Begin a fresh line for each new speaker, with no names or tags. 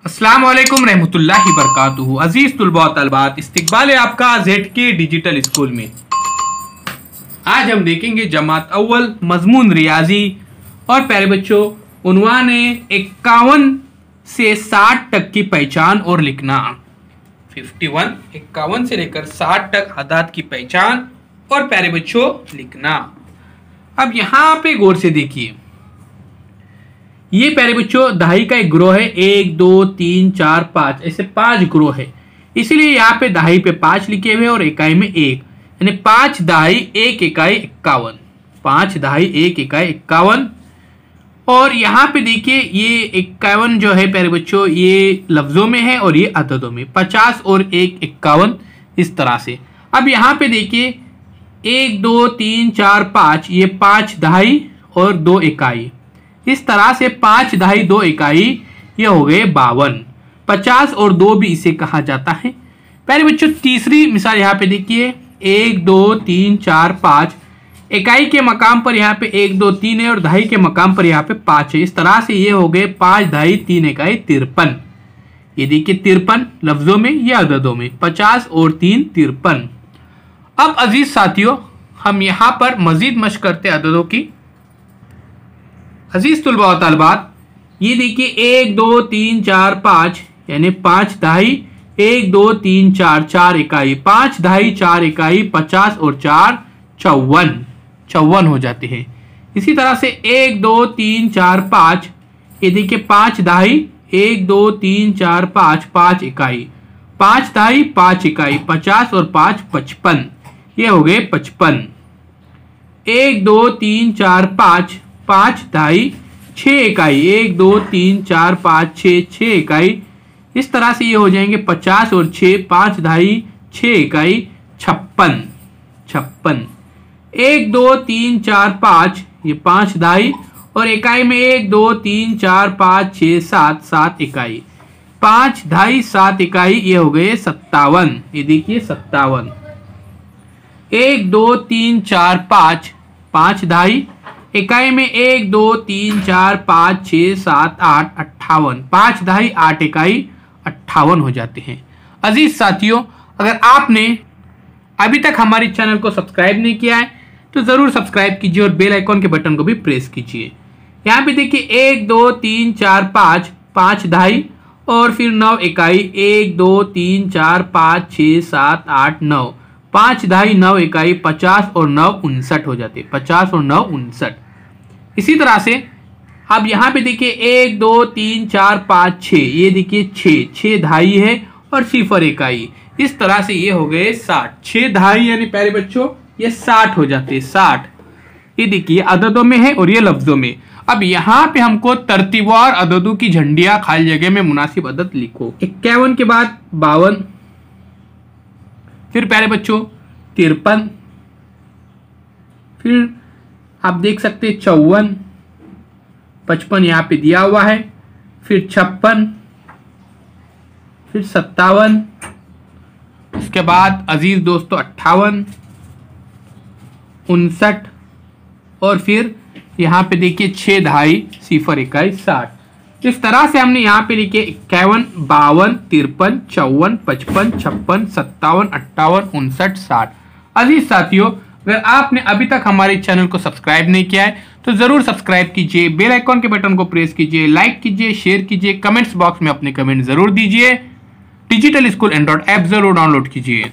अस्सलाम वालेकुम रहमतुल्लाहि बरकातुहू। अजीज तुलबा तलबात, इस्तकबाल है आपका ZK डिजिटल स्कूल में। आज हम देखेंगे जमात अव्वल मजमून रियाजी और प्यारे बच्चों उन्वान है 51 से 60 तक की पहचान और लिखना। 51 से लेकर 60 तक आदात की पहचान और प्यारे बच्चों लिखना। अब यहाँ पे गौर से देखिए, ये प्यारे बच्चों दहाई का एक ग्रोह है। 1 2 3 4 5 ऐसे 5 ग्रोह है, इसीलिए यहाँ पे दहाई पे 5 लिखे हुए और इकाई में 1, यानी 5 दहाई 1 इकाई 51। 5 दहाई 1 इकाई 51। और यहाँ पे देखिए ये 51 जो है प्यारे बच्चों ये लफ्जों में है और ये अददों में। 50 और 1 51 इस तरह से। अब यहाँ पे देखिए 1 2 3 4 5 ये 5 दहाई और 2 इकाई, इस तरह से 5 दहाई 2 इकाई ये हो गए 52। 50 और 2 भी इसे कहा जाता है। प्यारे बच्चों तीसरी मिसाल यहाँ पे देखिए 1 2 3 4 5 इकाई के मकाम पर यहाँ पे 1 2 3 है और दहाई के मकाम पर यहाँ पे 5 है। इस तरह से ये हो गए 5 दहाई 3 इकाई 53। ये देखिए 53 लफ्जों में या अददों में। 50 और 3 53। अब अजीज साथियों हम यहाँ पर मजीद मशक करते अददों की। अजीज तुलबा व तालिबात, ये देखिए 1 2 3 4 5 यानी 5 दहाई 1 2 3 4 4 इकाई, 5 दहाई 4 इकाई 50 और 4 54 हो जाते हैं। इसी तरह से 1 2 3 4 5 ये देखिए 5 दहाई 1 2 3 4 5 5 इकाई, 5 दहाई 5 इकाई 50 और 5 55, ये हो गए 55। 1 2 3 4 5 5 दहाई 6 इकाई 1 2 3 4 5 6 इकाई, इस तरह से ये हो जाएंगे 50 और 6 5 दहाई 6 इकाई 56। 1 2 3 4 5 ये 5 दहाई और इकाई में 1 2 3 4 5 6 7 इकाई, 5 दहाई 7 इकाई, ये हो गए 57। ये देखिए 57। 1 2 3 4 5 5 दहाई इकाई में 1 2 3 4 5 6 7 8 58, 5 दहाई 8 इकाई 58 हो जाते हैं। अजीज साथियों अगर आपने अभी तक हमारे चैनल को सब्सक्राइब नहीं किया है तो ज़रूर सब्सक्राइब कीजिए और बेल आइकॉन के बटन को भी प्रेस कीजिए। यहाँ पे देखिए 1 2 3 4 5 5 दहाई और फिर 9 इकाई 1 2 3 4 5 6 7 8 9, 5 दहाई 9 इकाई 50 और 9 59 हो जाते। 50 और 9 59। इसी तरह से अब यहाँ पे देखिए 1 2 3 4 5 6 ये देखिए 6 दहाई है और 0 इकाई, इस तरह से ये हो गए 60। 6 दहाई यानी प्यारे बच्चों ये 60 हो जाते 60। ये देखिए अददों में है और ये लफ्जों में। अब यहाँ पे हमको तरतीबवार अददों की झंडियां खाली जगह में मुनासिब अदद लिखो। 51 के बाद 52, फिर प्यारे बच्चों 53, फिर आप देख सकते हैं 54, 55 यहाँ पे दिया हुआ है, फिर 56, फिर 57, उसके बाद अजीज दोस्तों 58, 59 और फिर यहाँ पे देखिए 6 दहाई 0 इकाई 60। इस तरह से हमने यहाँ पे लिखे 51 52 53 54 55 56 57 58 59 60। अजीज साथियों अगर आपने अभी तक हमारे चैनल को सब्सक्राइब नहीं किया है तो जरूर सब्सक्राइब कीजिए, बेल आइकॉन के बटन को प्रेस कीजिए, लाइक कीजिए, शेयर कीजिए, कमेंट्स बॉक्स में अपने कमेंट जरूर दीजिए। डिजिटल स्कूल एंड्रॉइड ऐप जरूर डाउनलोड कीजिए।